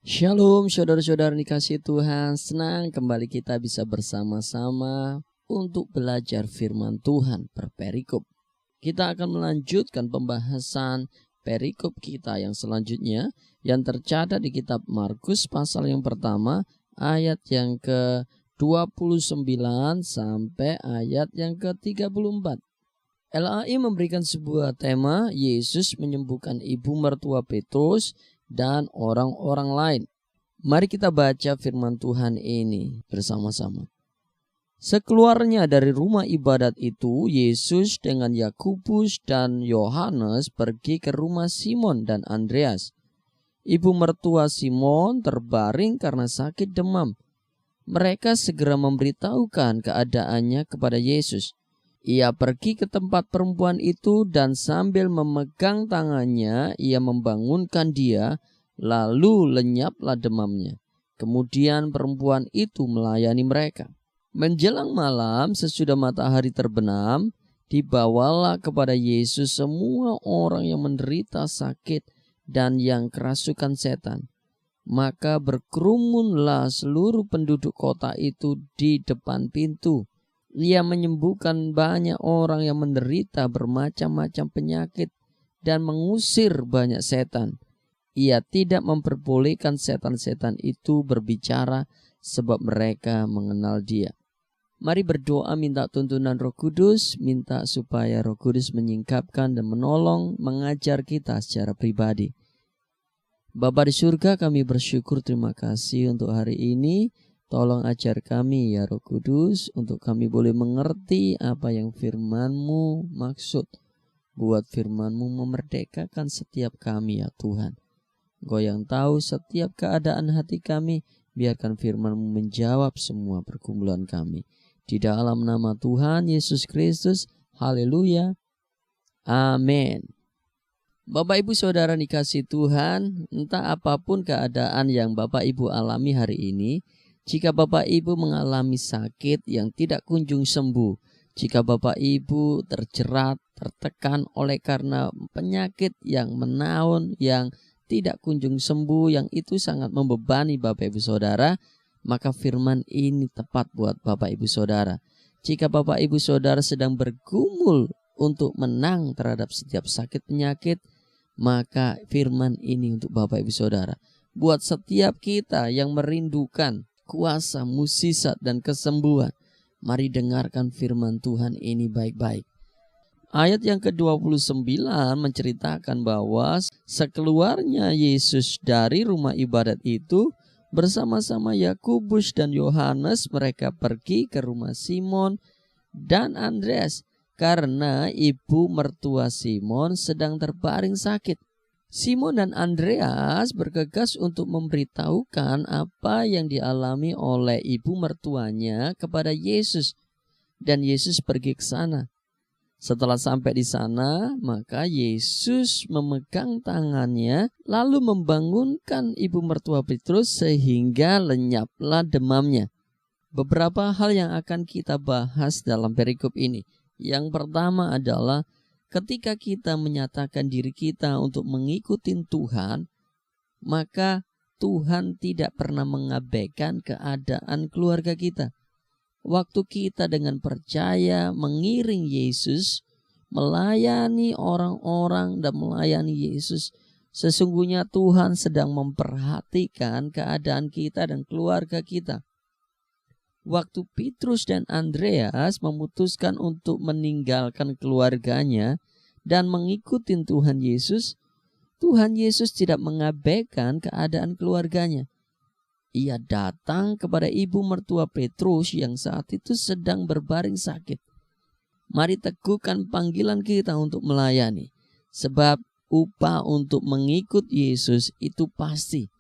Shalom saudara-saudara dikasihi Tuhan, senang kembali kita bisa bersama-sama untuk belajar firman Tuhan per perikop. Kita akan melanjutkan pembahasan perikop kita yang selanjutnya yang tercatat di kitab Markus pasal yang pertama ayat yang ke-29 sampai ayat yang ke-34. LAI memberikan sebuah tema, Yesus menyembuhkan ibu mertua Petrus dan orang-orang lain. Mari kita baca firman Tuhan ini bersama-sama. Sekeluarnya dari rumah ibadat itu, Yesus dengan Yakobus dan Yohanes pergi ke rumah Simon dan Andreas. Ibu mertua Simon terbaring karena sakit demam. Mereka segera memberitahukan keadaannya kepada Yesus. Ia pergi ke tempat perempuan itu dan sambil memegang tangannya, ia membangunkan dia, lalu lenyaplah demamnya. Kemudian perempuan itu melayani mereka. Menjelang malam, sesudah matahari terbenam, dibawalah kepada Yesus semua orang yang menderita sakit dan yang kerasukan setan. Maka berkerumunlah seluruh penduduk kota itu di depan pintu. Ia menyembuhkan banyak orang yang menderita bermacam-macam penyakit dan mengusir banyak setan. Ia tidak memperbolehkan setan-setan itu berbicara sebab mereka mengenal dia. Mari berdoa minta tuntunan Roh Kudus, minta supaya Roh Kudus menyingkapkan dan menolong mengajar kita secara pribadi. Bapa di surga, kami bersyukur, terima kasih untuk hari ini. Tolong ajar kami ya Roh Kudus untuk kami boleh mengerti apa yang firman-Mu maksud. Buat firman-Mu memerdekakan setiap kami ya Tuhan. Engkau yang tahu setiap keadaan hati kami, biarkan firman-Mu menjawab semua pergumulan kami. Di dalam nama Tuhan Yesus Kristus, haleluya, amin. Bapak Ibu Saudara dikasihi Tuhan, entah apapun keadaan yang Bapak Ibu alami hari ini, jika Bapak Ibu mengalami sakit yang tidak kunjung sembuh, jika Bapak Ibu terjerat, tertekan oleh karena penyakit yang menaun, yang tidak kunjung sembuh, yang itu sangat membebani Bapak Ibu Saudara, maka firman ini tepat buat Bapak Ibu Saudara. Jika Bapak Ibu Saudara sedang bergumul untuk menang terhadap setiap sakit penyakit, maka firman ini untuk Bapak Ibu Saudara. Buat setiap kita yang merindukan kuasa, mukjizat dan kesembuhan, mari dengarkan firman Tuhan ini baik-baik. Ayat yang ke-29 menceritakan bahwa sekeluarnya Yesus dari rumah ibadat itu, bersama-sama Yakobus dan Yohanes mereka pergi ke rumah Simon dan Andreas karena ibu mertua Simon sedang terbaring sakit. Simon dan Andreas bergegas untuk memberitahukan apa yang dialami oleh ibu mertuanya kepada Yesus. Dan Yesus pergi ke sana. Setelah sampai di sana, maka Yesus memegang tangannya lalu membangunkan ibu mertua Petrus sehingga lenyaplah demamnya. Beberapa hal yang akan kita bahas dalam perikop ini. Yang pertama adalah ketika kita menyatakan diri kita untuk mengikuti Tuhan, maka Tuhan tidak pernah mengabaikan keadaan keluarga kita. Waktu kita dengan percaya mengiring Yesus, melayani orang-orang dan melayani Yesus, sesungguhnya Tuhan sedang memperhatikan keadaan kita dan keluarga kita. Waktu Petrus dan Andreas memutuskan untuk meninggalkan keluarganya dan mengikuti Tuhan Yesus tidak mengabaikan keadaan keluarganya. Ia datang kepada ibu mertua Petrus yang saat itu sedang berbaring sakit. Mari teguhkan panggilan kita untuk melayani, sebab upah untuk mengikut Yesus itu pasti.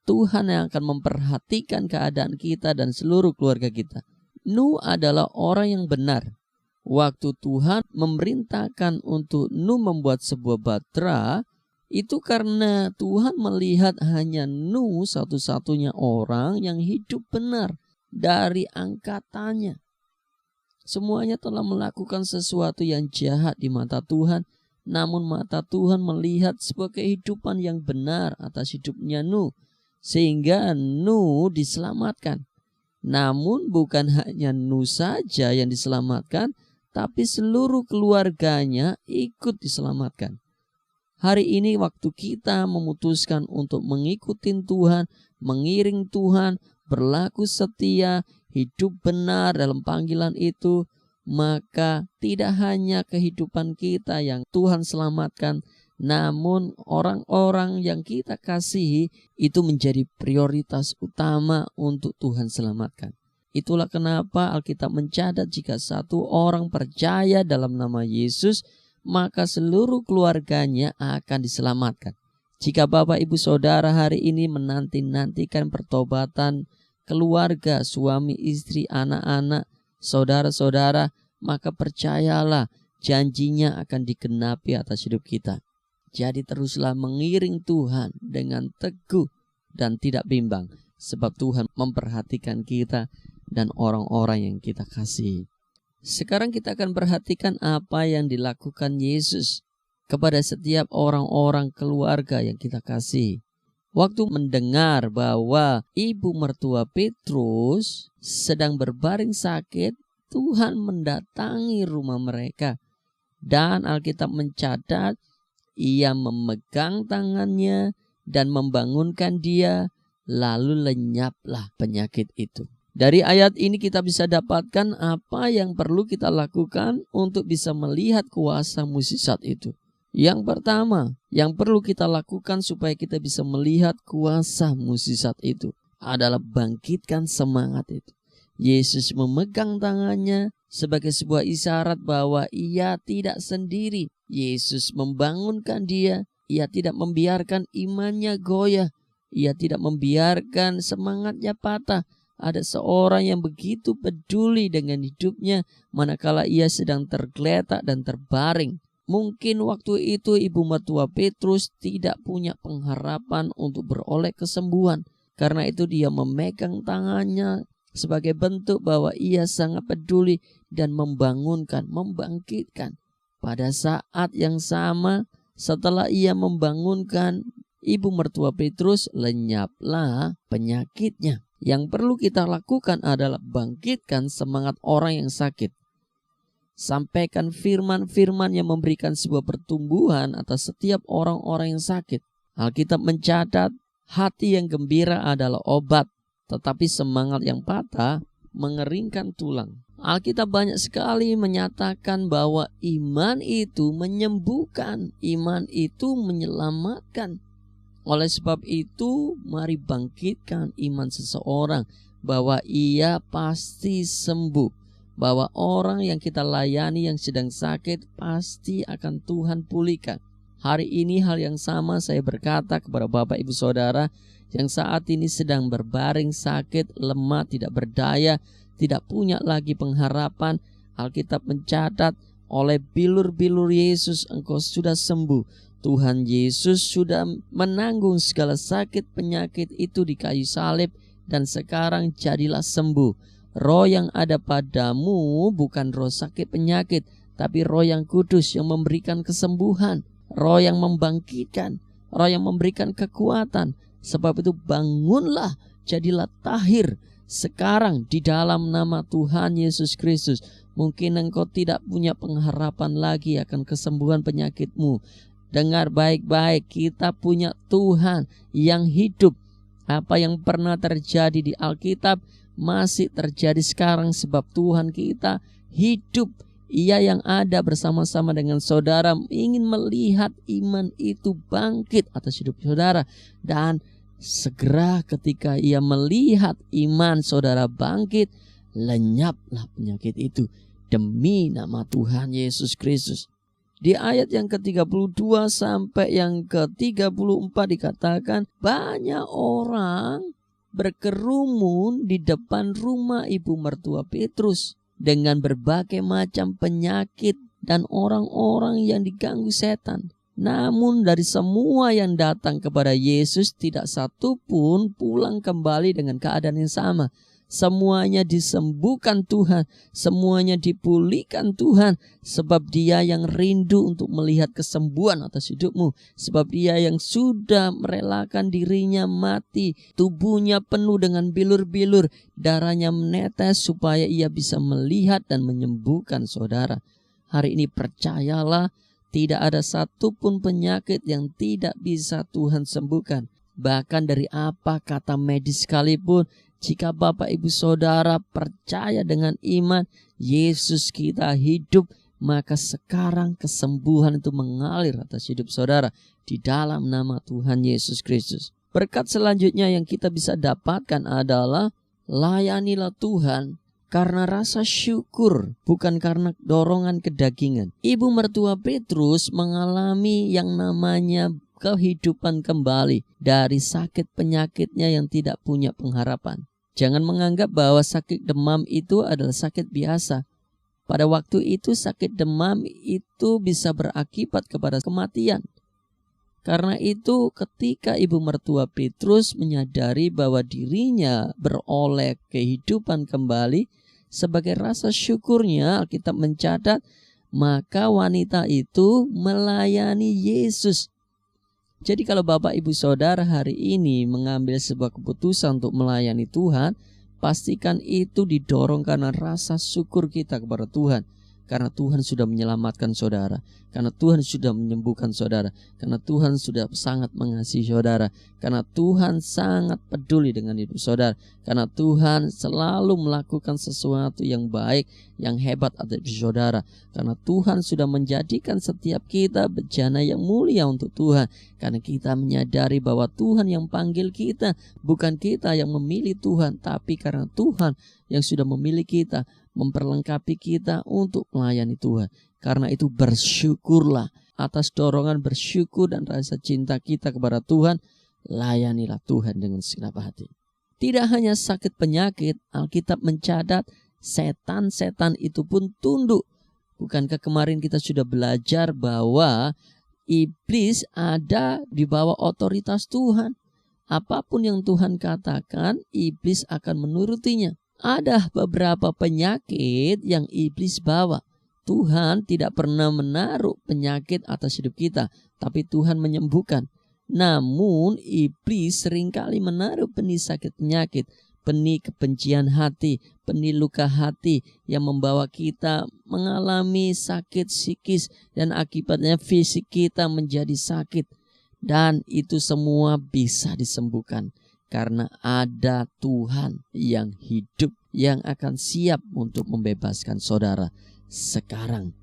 Tuhan yang akan memperhatikan keadaan kita dan seluruh keluarga kita. Nuh adalah orang yang benar. Waktu Tuhan memerintahkan untuk Nuh membuat sebuah batra, itu karena Tuhan melihat hanya Nuh satu-satunya orang yang hidup benar dari angkatannya. Semuanya telah melakukan sesuatu yang jahat di mata Tuhan, namun mata Tuhan melihat sebuah kehidupan yang benar atas hidupnya Nuh. sehingga Nuh diselamatkan. Namun bukan hanya Nuh saja yang diselamatkan, tapi seluruh keluarganya ikut diselamatkan. Hari ini waktu kita memutuskan untuk mengikuti Tuhan, mengiring Tuhan, berlaku setia, hidup benar dalam panggilan itu, maka tidak hanya kehidupan kita yang Tuhan selamatkan, namun orang-orang yang kita kasihi itu menjadi prioritas utama untuk Tuhan selamatkan. Itulah kenapa Alkitab mencatat jika satu orang percaya dalam nama Yesus, maka seluruh keluarganya akan diselamatkan. Jika Bapak Ibu Saudara hari ini menanti-nantikan pertobatan keluarga, suami, istri, anak-anak, saudara-saudara, maka percayalah janjinya akan digenapi atas hidup kita. Jadi teruslah mengiring Tuhan dengan teguh dan tidak bimbang, sebab Tuhan memperhatikan kita dan orang-orang yang kita kasihi. Sekarang kita akan perhatikan apa yang dilakukan Yesus kepada setiap orang-orang keluarga yang kita kasihi. Waktu mendengar bahwa ibu mertua Petrus sedang berbaring sakit, Tuhan mendatangi rumah mereka. Dan Alkitab mencatat, ia memegang tangannya dan membangunkan dia, lalu lenyaplah penyakit itu. Dari ayat ini kita bisa dapatkan apa yang perlu kita lakukan untuk bisa melihat kuasa mukjizat itu. Yang pertama, yang perlu kita lakukan supaya kita bisa melihat kuasa mukjizat itu adalah bangkitkan semangat itu. Yesus memegang tangannya sebagai sebuah isyarat bahwa ia tidak sendiri. Yesus membangunkan dia, ia tidak membiarkan imannya goyah, ia tidak membiarkan semangatnya patah. Ada seorang yang begitu peduli dengan hidupnya manakala ia sedang tergeletak dan terbaring. Mungkin waktu itu ibu mertua Petrus tidak punya pengharapan untuk beroleh kesembuhan. Karena itu dia memegang tangannya sebagai bentuk bahwa ia sangat peduli dan membangunkan, membangkitkan. Pada saat yang sama, setelah ia membangunkan ibu mertua Petrus, lenyaplah penyakitnya. Yang perlu kita lakukan adalah bangkitkan semangat orang yang sakit. Sampaikan firman-firman yang memberikan sebuah pertumbuhan atas setiap orang-orang yang sakit. Alkitab mencatat, hati yang gembira adalah obat, tetapi semangat yang patah mengeringkan tulang. Alkitab banyak sekali menyatakan bahwa iman itu menyembuhkan, iman itu menyelamatkan. Oleh sebab itu, mari bangkitkan iman seseorang bahwa ia pasti sembuh. Bahwa orang yang kita layani yang sedang sakit pasti akan Tuhan pulihkan. Hari ini hal yang sama saya berkata kepada Bapak Ibu Saudara yang saat ini sedang berbaring sakit, lemah, tidak berdaya, tidak punya lagi pengharapan. Alkitab mencatat, oleh bilur-bilur Yesus engkau sudah sembuh. Tuhan Yesus sudah menanggung segala sakit penyakit itu di kayu salib dan sekarang jadilah sembuh. Roh yang ada padamu bukan roh sakit penyakit, tapi roh yang kudus yang memberikan kesembuhan, roh yang membangkitkan, roh yang memberikan kekuatan. Sebab itu bangunlah, jadilah tahir sekarang di dalam nama Tuhan Yesus Kristus. Mungkin engkau tidak punya pengharapan lagi akan kesembuhan penyakitmu. Dengar baik-baik, kita punya Tuhan yang hidup. Apa yang pernah terjadi di Alkitab masih terjadi sekarang sebab Tuhan kita hidup. Ia yang ada bersama-sama dengan saudara ingin melihat iman itu bangkit atas hidup saudara. Dan segera ketika ia melihat iman saudara bangkit, lenyaplah penyakit itu demi nama Tuhan Yesus Kristus. Di ayat yang ke-32 sampai yang ke-34 dikatakan, banyak orang berkerumun di depan rumah ibu mertua Petrus dengan berbagai macam penyakit dan orang-orang yang diganggu setan. Namun dari semua yang datang kepada Yesus tidak satu pun pulang kembali dengan keadaan yang sama. semuanya disembuhkan Tuhan, semuanya dipulihkan Tuhan, sebab Dia yang rindu untuk melihat kesembuhan atas hidupmu, sebab Dia yang sudah merelakan dirinya mati, tubuhnya penuh dengan bilur-bilur, darahnya menetes supaya Ia bisa melihat dan menyembuhkan saudara. Hari ini percayalah, tidak ada satupun penyakit yang tidak bisa Tuhan sembuhkan. Bahkan dari apa kata medis sekalipun, jika Bapak Ibu Saudara percaya dengan iman Yesus kita hidup, maka sekarang kesembuhan itu mengalir atas hidup saudara di dalam nama Tuhan Yesus Kristus. Berkat selanjutnya yang kita bisa dapatkan adalah layanilah Tuhan karena rasa syukur, bukan karena dorongan kedagingan. Ibu mertua Petrus mengalami yang namanya kehidupan kembali dari sakit penyakitnya yang tidak punya pengharapan. Jangan menganggap bahwa sakit demam itu adalah sakit biasa. Pada waktu itu sakit demam itu bisa berakibat kepada kematian. Karena itu ketika ibu mertua Petrus menyadari bahwa dirinya beroleh kehidupan kembali, sebagai rasa syukurnya Alkitab mencatat, maka wanita itu melayani Yesus. Jadi kalau Bapak Ibu Saudara hari ini mengambil sebuah keputusan untuk melayani Tuhan, pastikan itu didorong karena rasa syukur kita kepada Tuhan. Karena Tuhan sudah menyelamatkan saudara, karena Tuhan sudah menyembuhkan saudara, karena Tuhan sudah sangat mengasihi saudara, karena Tuhan sangat peduli dengan hidup saudara, karena Tuhan selalu melakukan sesuatu yang baik, yang hebat atas saudara, karena Tuhan sudah menjadikan setiap kita bejana yang mulia untuk Tuhan, karena kita menyadari bahwa Tuhan yang panggil kita, bukan kita yang memilih Tuhan, tapi karena Tuhan yang sudah memilih kita, memperlengkapi kita untuk melayani Tuhan. Karena itu bersyukurlah atas dorongan bersyukur dan rasa cinta kita kepada Tuhan. Layanilah Tuhan dengan segenap hati. Tidak hanya sakit penyakit, Alkitab mencatat setan-setan itu pun tunduk. Bukankah kemarin kita sudah belajar bahwa iblis ada di bawah otoritas Tuhan. Apapun yang Tuhan katakan, iblis akan menurutinya. Ada beberapa penyakit yang iblis bawa. Tuhan tidak pernah menaruh penyakit atas hidup kita, tapi Tuhan menyembuhkan. Namun iblis seringkali menaruh benih sakit penyakit, benih kebencian hati, benih luka hati yang membawa kita mengalami sakit psikis dan akibatnya fisik kita menjadi sakit. Dan itu semua bisa disembuhkan. Karena ada Tuhan yang hidup, yang akan siap untuk membebaskan saudara. Sekarang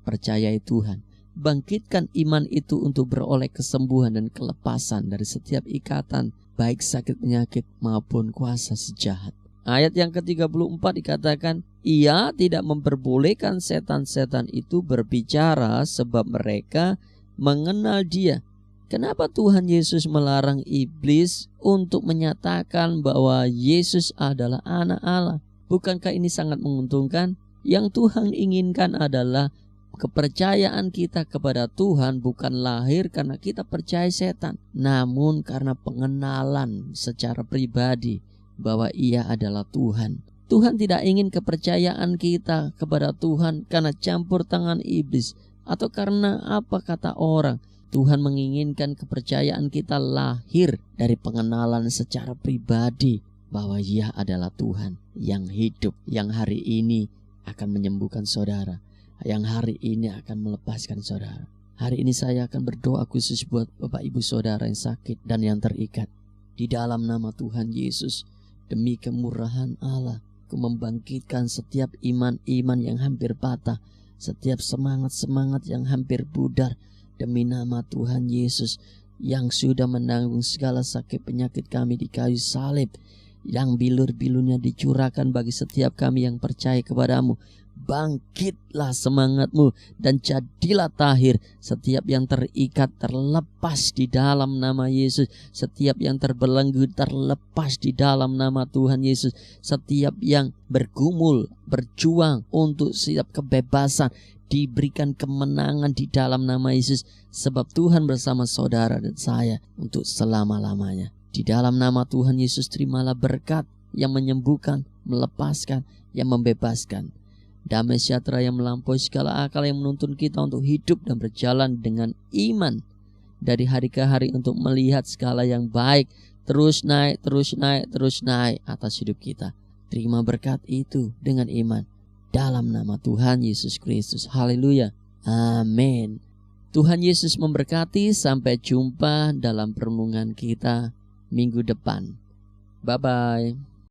percayai Tuhan, bangkitkan iman itu untuk beroleh kesembuhan dan kelepasan dari setiap ikatan, baik sakit penyakit maupun kuasa si jahat. Ayat yang ke-34 dikatakan, Ia tidak memperbolehkan setan-setan itu berbicara sebab mereka mengenal Dia. Kenapa Tuhan Yesus melarang iblis untuk menyatakan bahwa Yesus adalah anak Allah? Bukankah ini sangat menguntungkan? Yang Tuhan inginkan adalah kepercayaan kita kepada Tuhan bukan lahir karena kita percaya setan, namun karena pengenalan secara pribadi bahwa Ia adalah Tuhan. Tuhan tidak ingin kepercayaan kita kepada Tuhan karena campur tangan iblis atau karena apa kata orang. Tuhan menginginkan kepercayaan kita lahir dari pengenalan secara pribadi bahwa Ia adalah Tuhan yang hidup, yang hari ini akan menyembuhkan saudara, yang hari ini akan melepaskan saudara. Hari ini saya akan berdoa khusus buat Bapak Ibu Saudara yang sakit dan yang terikat. Di dalam nama Tuhan Yesus, demi kemurahan Allah, Aku membangkitkan setiap iman-iman yang hampir patah, setiap semangat-semangat yang hampir pudar. Demi nama Tuhan Yesus yang sudah menanggung segala sakit penyakit kami di kayu salib, yang bilur-bilurnya dicurahkan bagi setiap kami yang percaya kepadamu. Bangkitlah semangatmu dan jadilah tahir. Setiap yang terikat terlepas di dalam nama Yesus. Setiap yang terbelenggu terlepas di dalam nama Tuhan Yesus. Setiap yang bergumul, berjuang untuk setiap kebebasan, diberikan kemenangan di dalam nama Yesus. Sebab Tuhan bersama saudara dan saya untuk selama-lamanya. Di dalam nama Tuhan Yesus terimalah berkat, yang menyembuhkan, melepaskan, yang membebaskan. Damai sejahtera yang melampaui segala akal yang menuntun kita untuk hidup dan berjalan dengan iman dari hari ke hari untuk melihat skala yang baik terus naik, terus naik, terus naik atas hidup kita. Terima berkat itu dengan iman dalam nama Tuhan Yesus Kristus. Haleluya. Amin. Tuhan Yesus memberkati. Sampai jumpa dalam perenungan kita minggu depan. Bye-bye.